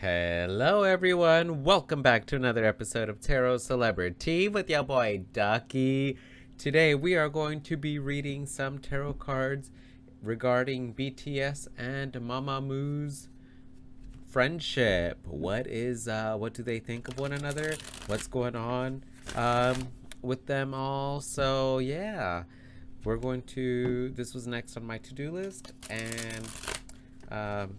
Hello everyone, welcome back to another episode of Tarot CelebriTEA with your boy Ducky. Today we are going to be reading some tarot cards regarding BTS and Mamamoo's friendship. What do they think of one another? What's going on with them all? So yeah, this was next on my to-do list, and um,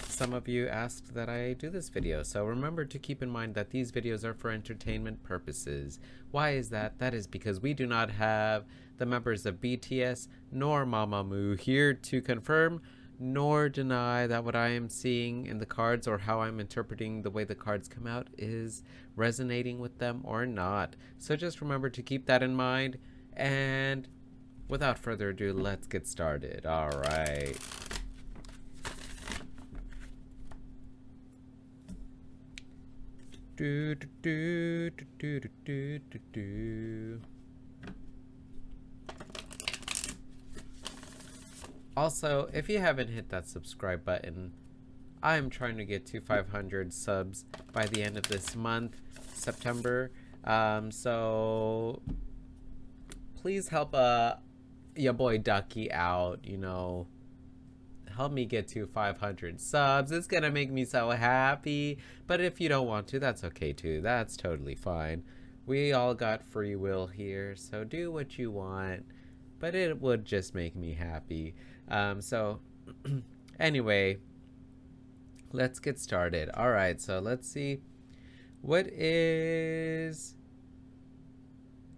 some of you asked that I do this video, so remember to keep in mind that these videos are for entertainment purposes. Why is that? That is because we do not have the members of BTS nor Mamamoo here to confirm nor deny that what I am seeing in the cards or how I'm interpreting the way the cards come out is resonating with them or not. So just remember to keep that in mind, and without further ado, let's get started. All right. Do, do, do, do, do, do, do, do. Also, if you haven't hit that subscribe button, I'm trying to get to 500 subs by the end of this month, September. So please help your boy Ducky out, help me get to 500 subs. It's gonna make me so happy. But if you don't want to, that's okay too. That's totally fine. We all got free will here, so do what you want. But it would just make me happy. So anyway, let's get started. All right, so let's see. What is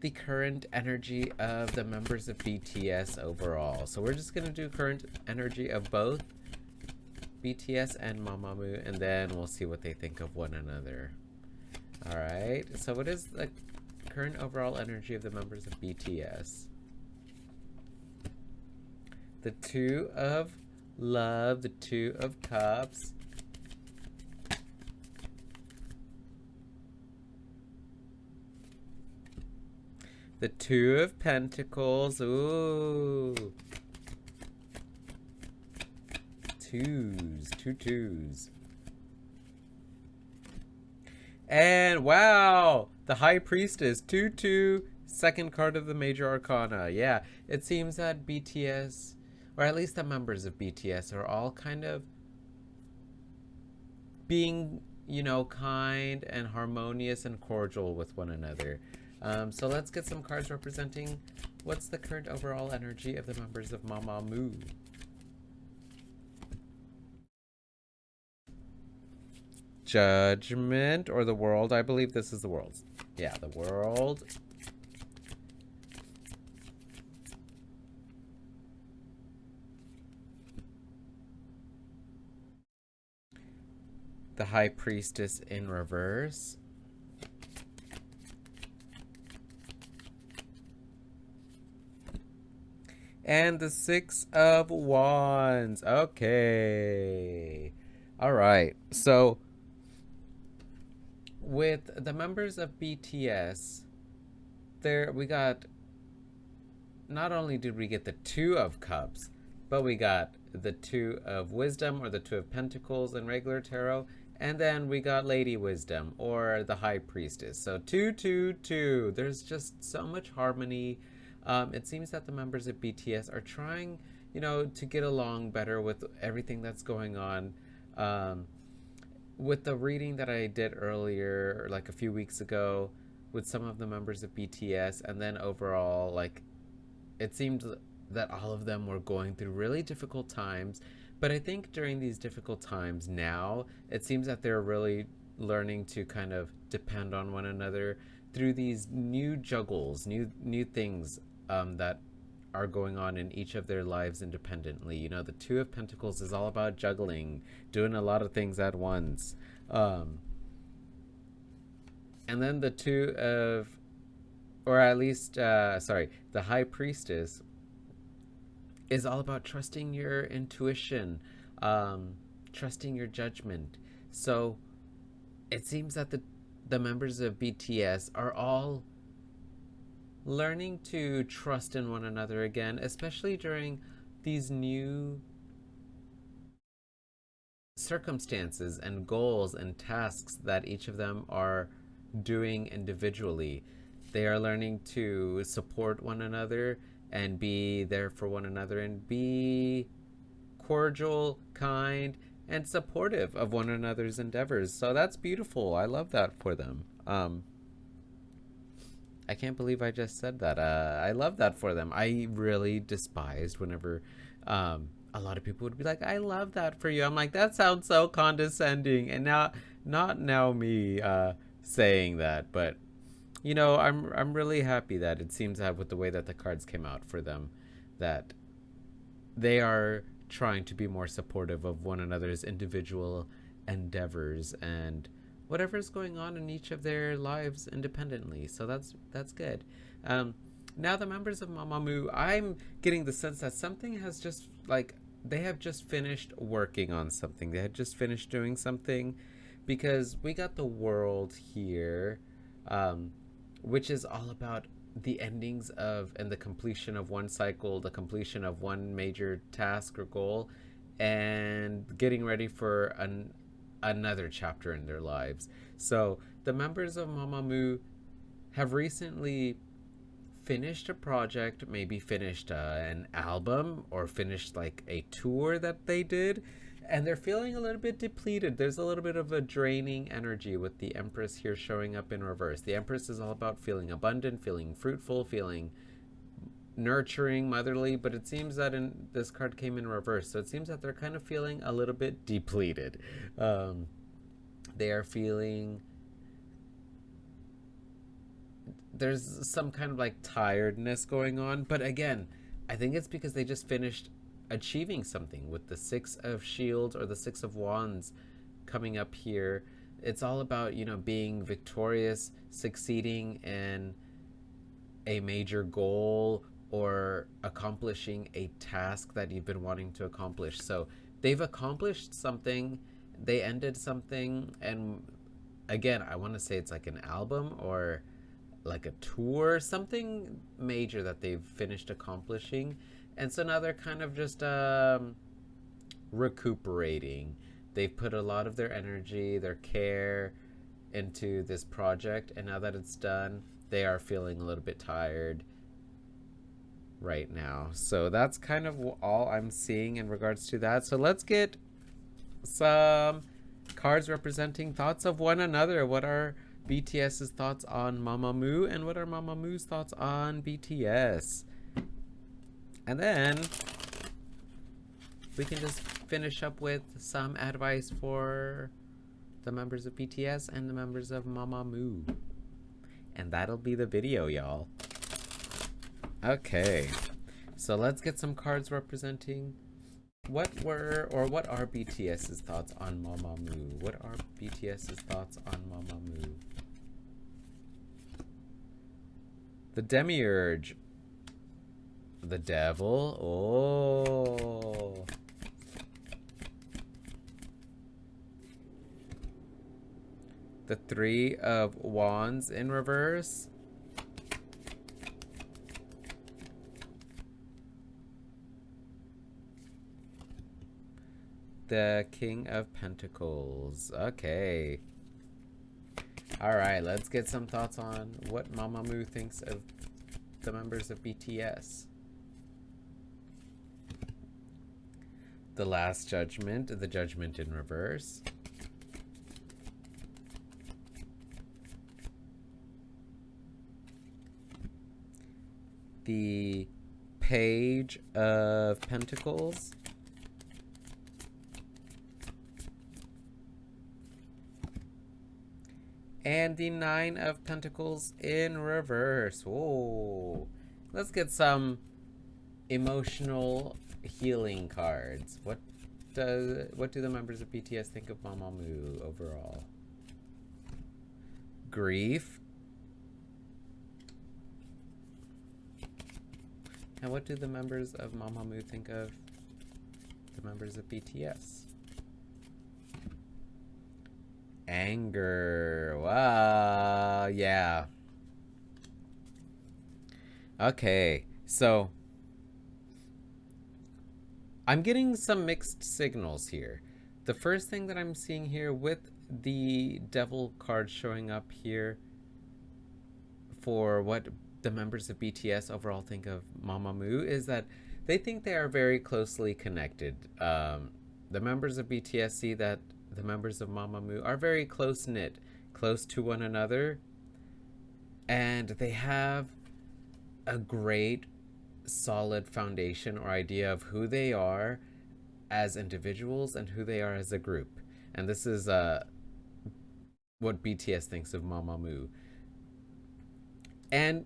the current energy of the members of BTS overall? So we're just gonna do current energy of both BTS and Mamamoo, and then we'll see what they think of one another. All right, so what is the current overall energy of the members of BTS? The Two of Love, the Two of Cups, the Two of Pentacles. Ooh. Two twos. And wow, the High Priestess, 2-2, second card of the Major Arcana. Yeah, it seems that BTS, or at least the members of BTS, are all kind of being, kind and harmonious and cordial with one another. So let's get some cards representing what's the current overall energy of the members of Mamamoo. Judgment or the World. I believe this is the World. Yeah, the World. The High Priestess in reverse. And the Six of Wands. Okay. All right. So with the members of BTS, we got, not only did we get the Two of Cups, but we got the Two of Wisdom or the Two of Pentacles in regular tarot, and then we got Lady Wisdom or the High Priestess. So 2-2-2. There's just so much harmony. It seems that the members of BTS are trying, to get along better with everything that's going on. With the reading that I did earlier, like a few weeks ago, with some of the members of BTS, and then overall, like, it seemed that all of them were going through really difficult times. But I think during these difficult times now, it seems that they're really learning to kind of depend on one another through these new juggles, new things that are going on in each of their lives independently. The Two of Pentacles is all about juggling, doing a lot of things at once. And then the Two of, or at least, the High Priestess is all about trusting your intuition, trusting your judgment. So it seems that the members of BTS are all learning to trust in one another again, especially during these new circumstances and goals and tasks that each of them are doing individually. They are learning to support one another and be there for one another and be cordial, kind, and supportive of one another's endeavors. So that's beautiful. I love that for them. I can't believe I just said that. I love that for them. I really despised whenever a lot of people would be like, "I love that for you." I'm like, that sounds so condescending, and now, not now me saying that, but I'm really happy that it seems that with the way that the cards came out for them, that they are trying to be more supportive of one another's individual endeavors and whatever's going on in each of their lives independently. So that's good. Now the members of Mamamoo, I'm getting the sense that something has just like they have just finished working on something. They had just finished doing something because we got the world here, which is all about the endings of and the completion of one cycle, the completion of one major task or goal, and getting ready for another chapter in their lives. So the members of Mamamoo have recently finished a project, maybe finished an album or finished like a tour that they did, and they're feeling a little bit depleted. There's a little bit of a draining energy with the Empress here showing up in reverse. The Empress is all about feeling abundant, feeling fruitful, feeling nurturing, motherly, but it seems that this card came in reverse, so it seems that they're kind of feeling a little bit depleted. They are feeling there's some kind of like tiredness going on, but again, I think it's because they just finished achieving something with the Six of Shields or the Six of Wands coming up here. It's all about being victorious, succeeding in a major goal or accomplishing a task that you've been wanting to accomplish. So they've accomplished something, they ended something, and again, I want to say it's like an album or like a tour, something major that they've finished accomplishing. And so now they're kind of just recuperating. They've put a lot of their energy, their care into this project, and now that it's done, they are feeling a little bit tired right now. So that's kind of all I'm seeing in regards to that. So let's get some cards representing thoughts of one another. What are BTS's thoughts on Mamamoo, and what are Mamamoo's thoughts on BTS? And then we can just finish up with some advice for the members of BTS and the members of Mamamoo. And that'll be the video, y'all. Okay, so let's get some cards representing what are BTS's thoughts on Mamamoo. What are BTS's thoughts on Mamamoo? The Demiurge. The Devil. Oh. The Three of Wands in reverse. The King of Pentacles. Okay. Alright, let's get some thoughts on what Mamamoo thinks of the members of BTS. The Last Judgment, the Judgment in reverse. The Page of Pentacles. And the Nine of Pentacles in reverse. Whoa. Let's get some emotional healing cards. What do the members of BTS think of Mamamoo overall? Grief. And what do the members of Mamamoo think of the members of BTS? Anger. Wow. Yeah. Okay. So I'm getting some mixed signals here. The first thing that I'm seeing here with the devil card showing up here for what the members of BTS overall think of Mamamoo is that they think they are very closely connected. The members of BTS see that the members of Mamamoo are very close knit, close to one another, and they have a great solid foundation or idea of who they are as individuals and who they are as a group. And this is what BTS thinks of Mamamoo. And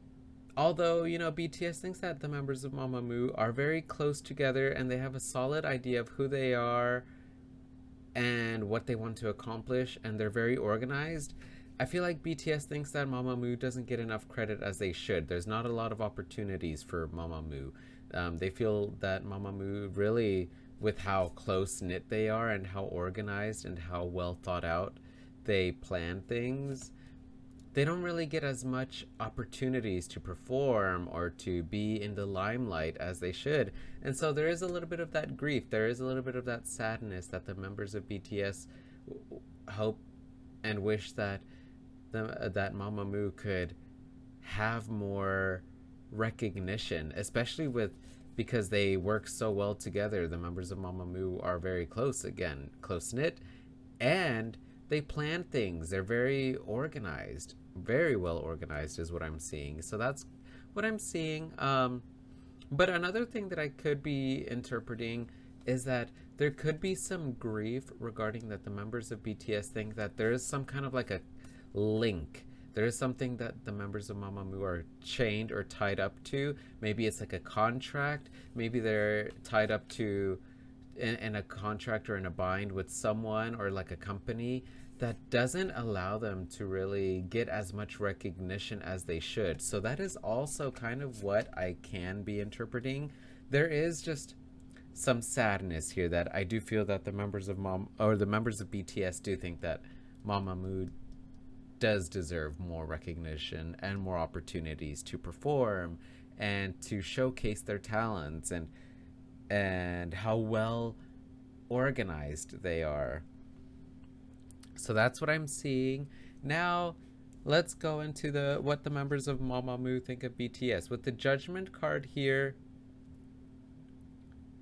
although, BTS thinks that the members of Mamamoo are very close together and they have a solid idea of who they are and what they want to accomplish, and they're very organized, I feel like BTS thinks that Mamamoo doesn't get enough credit as they should. There's not a lot of opportunities for Mamamoo. They feel that Mamamoo really, with how close knit they are and how organized and how well thought out they plan things, they don't really get as much opportunities to perform or to be in the limelight as they should. And so there is a little bit of that grief. There is a little bit of that sadness that the members of BTS hope and wish that that Mamamoo could have more recognition, especially with because they work so well together. The members of Mamamoo are very close, again, close knit, and they plan things. They're very organized, very well organized, is what I'm seeing. So that's what I'm seeing. But another thing that I could be interpreting is that there could be some grief regarding that the members of BTS think that there is some kind of like a link. There is something that the members of Mamamoo are chained or tied up to. Maybe it's like a contract. Maybe they're tied up to in a contract or in a bind with someone or like a company that doesn't allow them to really get as much recognition as they should. So that is also kind of what I can be interpreting. There is just some sadness here that I do feel that the members of the members of BTS do think that Mamamoo does deserve more recognition and more opportunities to perform and to showcase their talents and how well organized they are. So that's what I'm seeing. Now, let's go into the what the members of Mamamoo think of BTS. With the Judgment card here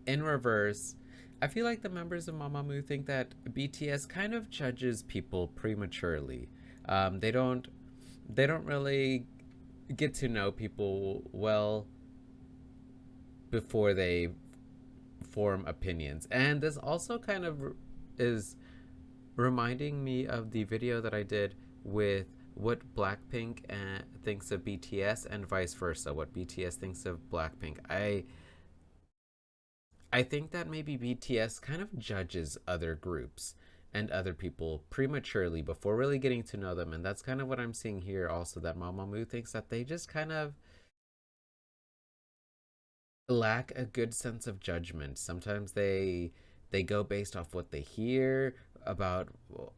in reverse, I feel like the members of Mamamoo think that BTS kind of judges people prematurely. They don't really get to know people well before they form opinions. And this also kind of is reminding me of the video that I did with what Blackpink thinks of BTS and vice versa, what BTS thinks of Blackpink. I think that maybe BTS kind of judges other groups and other people prematurely before really getting to know them. And that's kind of what I'm seeing here also, that Mamamoo thinks that they just kind of lack a good sense of judgment. Sometimes they go based off what they hear about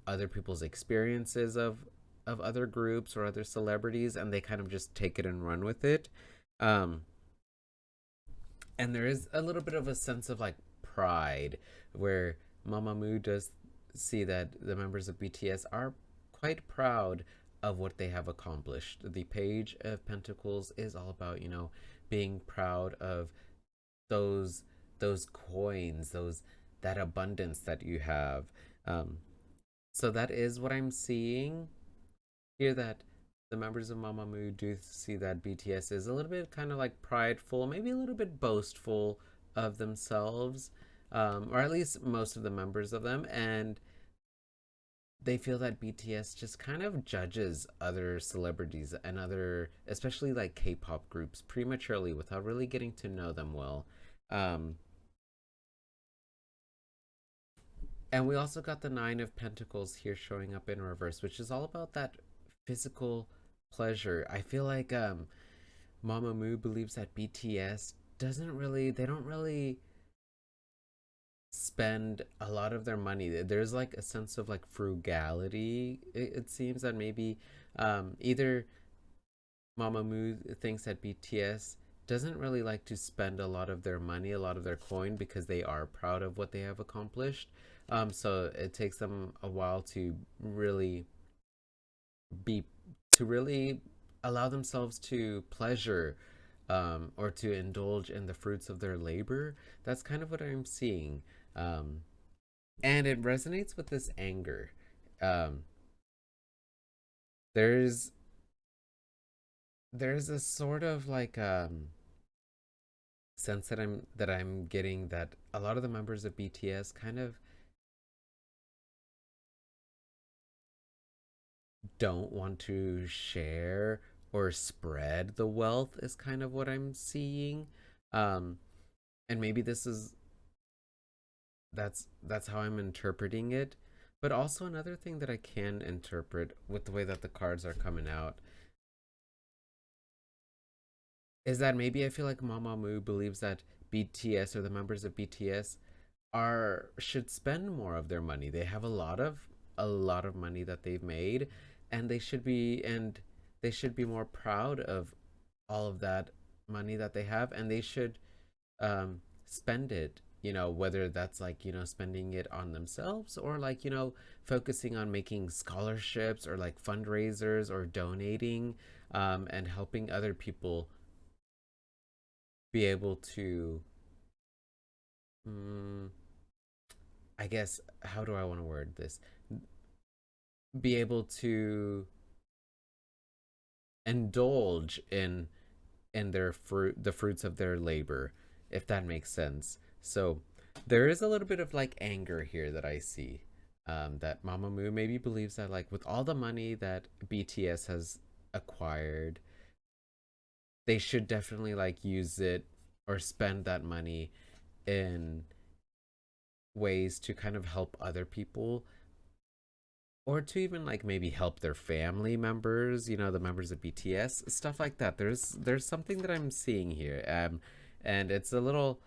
other people's experiences of other groups or other celebrities, and they kind of just take it and run with it. Um, and there is a little bit of a sense of like pride where Mamamoo does see that the members of BTS are quite proud of what they have accomplished. The Page of Pentacles is all about, being proud of those those coins, those that abundance that you have. Um, so that is what I'm seeing here, that the members of Mamamoo do see that BTS is a little bit kind of like prideful, maybe a little bit boastful of themselves, or at least most of the members of them, and they feel that BTS just kind of judges other celebrities and other, especially like K-pop groups, prematurely without really getting to know them well. Um, and we also got the Nine of Pentacles here showing up in reverse, which is all about that physical pleasure. I feel like Mamamoo believes that BTS they don't really spend a lot of their money. There's like a sense of like frugality. It seems that maybe either Mamamoo thinks that BTS doesn't really like to spend a lot of their money, a lot of their coin, because they are proud of what they have accomplished. So it takes them a while to really be to really allow themselves to pleasure or to indulge in the fruits of their labor. That's kind of what I'm seeing. Um, and it resonates with this anger. Um, there's there's a sort of like sense that I'm getting that a lot of the members of BTS kind of don't want to share or spread the wealth is kind of what I'm seeing. Um, and maybe this is that's how I'm interpreting it. But also another thing that I can interpret with the way that the cards are coming out is that maybe I feel like Mamamoo believes that BTS or the members of BTS are should spend more of their money. They have a lot of money that they've made, and they should be more proud of all of that money that they have, and they should spend it. Whether that's like spending it on themselves or like focusing on making scholarships or like fundraisers or donating and helping other people be able to mm, I guess how do I want to word this? Be able to indulge in the fruits of their labor, if that makes sense. So there is a little bit of like anger here that I see. That Mamamoo maybe believes that like with all the money that BTS has acquired, they should definitely like use it or spend that money in ways to kind of help other people or to even like maybe help their family members, the members of BTS, stuff like that. There's something that I'm seeing here, and it's a little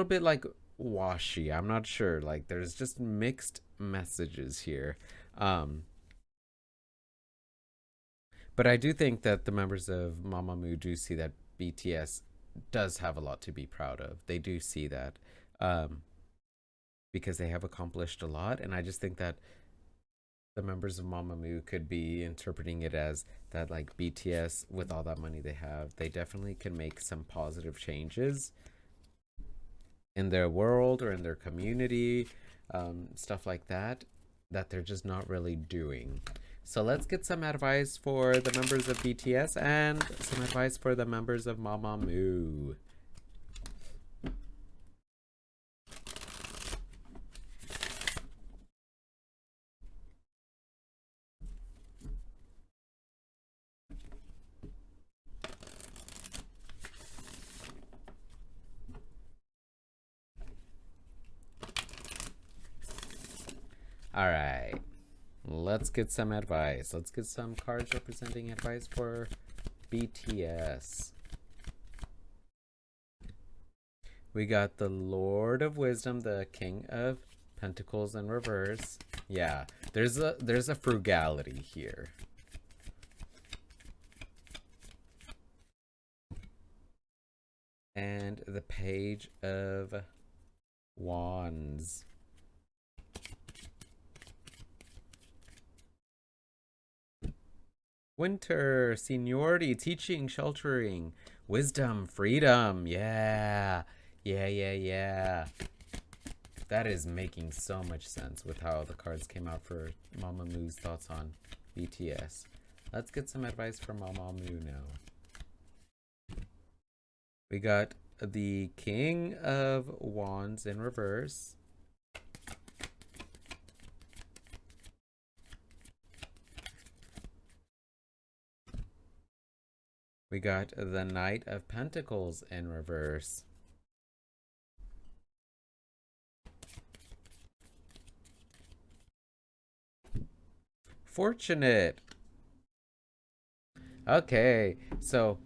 bit like washy. I'm not sure. Like there's just mixed messages here, um, but I do think that the members of Mamamoo do see that BTS does have a lot to be proud of. They do see that um, because they have accomplished a lot, and I just think that the members of Mamamoo could be interpreting it as that like BTS with all that money they have, they definitely can make some positive changes in their world or in their community, stuff like that, that they're just not really doing. So let's get some advice for the members of BTS and some advice for the members of Mamamoo. All right, let's get some advice. Let's get some cards representing advice for BTS. We got the Lord of Wisdom, the King of Pentacles in reverse. Yeah, there's a frugality here. And the Page of Wands. Winter, seniority, teaching, sheltering, wisdom, freedom. Yeah. Yeah, yeah, yeah. That is making so much sense with how the cards came out for Mamamoo's thoughts on BTS. Let's get some advice from Mamamoo now. We got the King of Wands in reverse. We got the Knight of Pentacles in reverse. Fortunate. Okay, so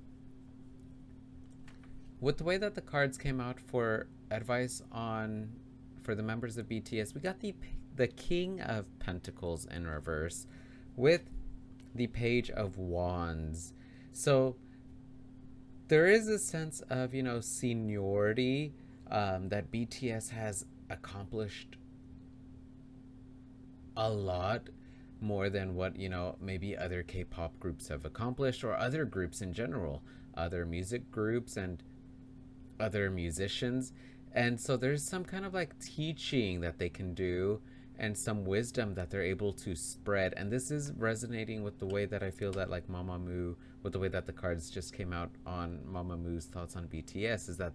with the way that the cards came out for advice on for the members of BTS, we got the King of Pentacles in reverse with the Page of Wands. So there is a sense of seniority that BTS has accomplished a lot more than what, maybe other K-pop groups have accomplished, or other groups in general, other music groups and other musicians. And so there's some kind of like teaching that they can do, and some wisdom that they're able to spread. And this is resonating with the way that I feel that like Mamamoo, with the way that the cards just came out on Mamamoo's thoughts on BTS, is that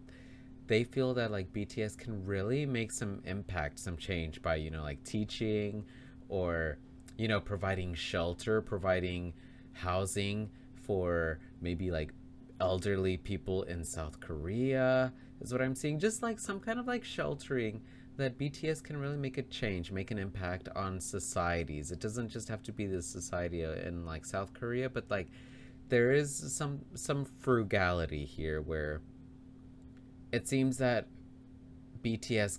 they feel that like BTS can really make some impact, some change by, like teaching, or, providing shelter, providing housing for maybe like elderly people in South Korea, is what I'm seeing. Just like some kind of like sheltering, that BTS can really make a change, make an impact on societies. It doesn't just have to be the society in like South Korea, but like there is some frugality here, where it seems that BTS,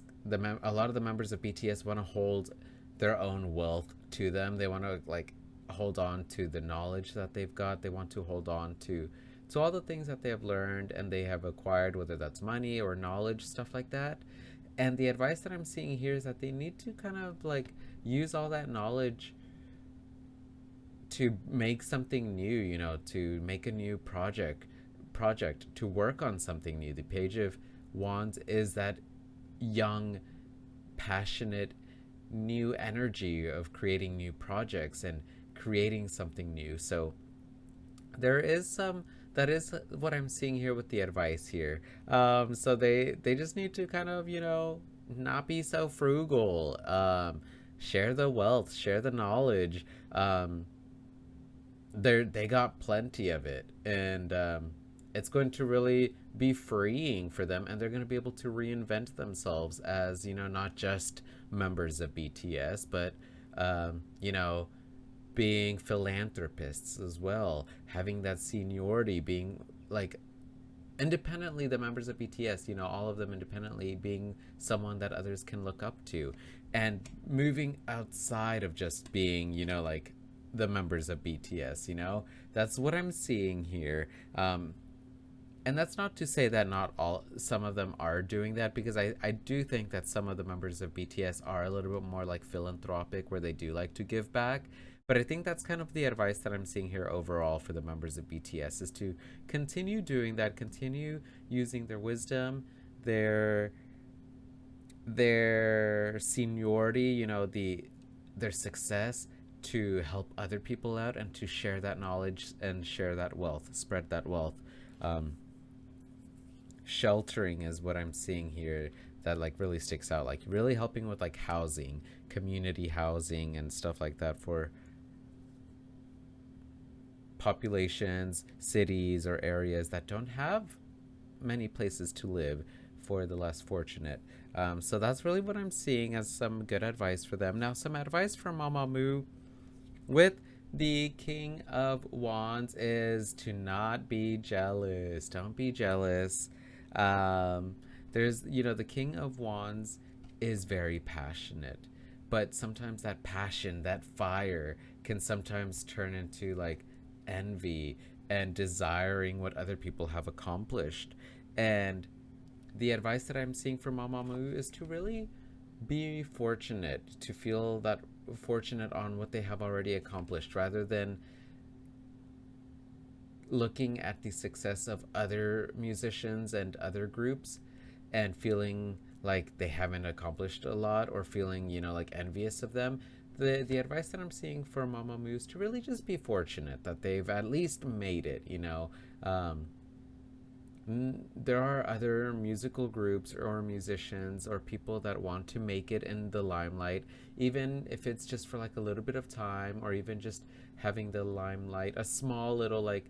a lot of the members of BTS want to hold their own wealth to them. They want to like hold on to the knowledge that they've got. They want to hold on to all the things that they have learned and they have acquired, whether that's money or knowledge, stuff like that. And the advice that I'm seeing here is that they need to kind of like use all that knowledge to make something new, to make a new project, to work on something new. The Page of Wands is that young, passionate, new energy of creating new projects and creating something new. So there is some, that is what I'm seeing here with the advice here. So they just need to kind of, not be so frugal. Share the wealth, share the knowledge. They got plenty of it, and it's going to really be freeing for them, and they're going to be able to reinvent themselves as, not just members of BTS, but being philanthropists as well, having that seniority, being like independently the members of BTS, all of them independently being someone that others can look up to, and moving outside of just being, like the members of BTS, that's what I'm seeing here. And that's not to say that not all, some of them are doing that, because I do think that some of the members of BTS are a little bit more like philanthropic, where they do like to give back. But I think that's kind of the advice that I'm seeing here overall for the members of BTS, is to continue doing that, continue using their wisdom, their seniority, their success, to help other people out, and to share that knowledge and share that wealth, spread that wealth. Um, Sheltering is what I'm seeing here, that like really sticks out, like really helping with like housing, community housing and stuff like that, for populations, cities, or areas that don't have many places to live, for the less fortunate. So that's really what I'm seeing as some good advice for them. Now, some advice from Mamamoo with the King of Wands is to not be jealous. Don't be jealous. Um, there's, the King of Wands is very passionate, but sometimes that passion, that fire, can sometimes turn into like envy and desiring what other people have accomplished. And the advice that I'm seeing from Mamamoo is to really be fortunate, to feel that fortunate on what they have already accomplished, rather than looking at the success of other musicians and other groups and feeling like they haven't accomplished a lot, or feeling, like envious of them. The advice that I'm seeing for Mamamoo is to really just be fortunate that they've at least made it. Um, there are other musical groups or musicians or people that want to make it in the limelight, even if it's just for like a little bit of time, or even just having the limelight, a small little like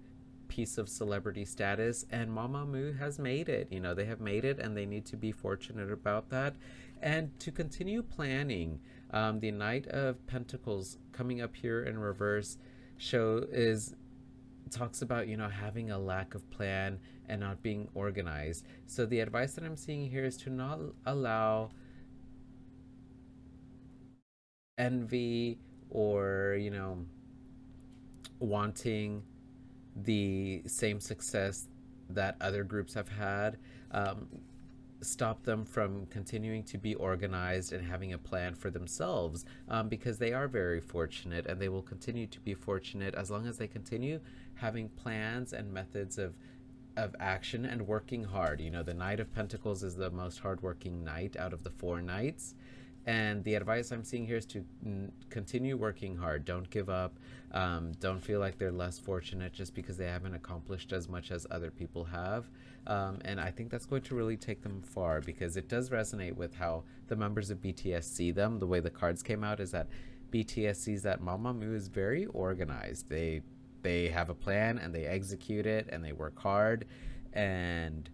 piece of celebrity status. And Mamamoo has made it. They have made it, and they need to be fortunate about that, and to continue planning. The Knight of Pentacles coming up here in reverse show is talks about, having a lack of plan and not being organized. So the advice that I'm seeing here is to not allow envy, or, wanting the same success that other groups have had. um, stop them from continuing to be organized and having a plan for themselves, because they are very fortunate and they will continue to be fortunate as long as they continue having plans and methods of action and working hard. You know, the Knight of Pentacles is the most hardworking knight out of the 4 knights. And the advice I'm seeing here is to continue working hard. Don't give up. Don't feel like they're less fortunate just because they haven't accomplished as much as other people have. And I think that's going to really take them far, because it does resonate with how the members of BTS see them. The way the cards came out is that BTS sees that Mamamoo is very organized. They have a plan and they execute it and they work hard, and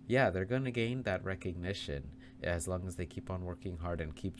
yeah, they're going to gain that recognition as long as they keep on working hard and keep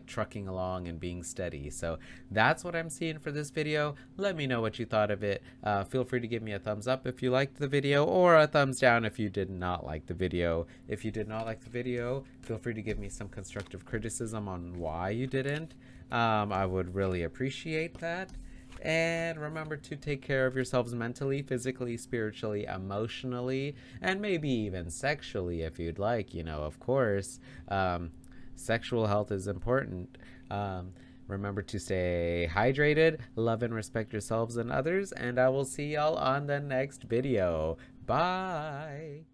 trucking along and being steady. So that's what I'm seeing for this video. Let me know what you thought of it. Feel free to give me a thumbs up if you liked the video, or a thumbs down if you did not like the video. If you did not like the video, feel free to give me some constructive criticism on why you didn't. I would really appreciate that. And remember to take care of yourselves mentally, physically, spiritually, emotionally, and maybe even sexually if you'd like. You know, of course, sexual health is important. Remember to stay hydrated, love and respect yourselves and others, and I will see y'all on the next video. Bye!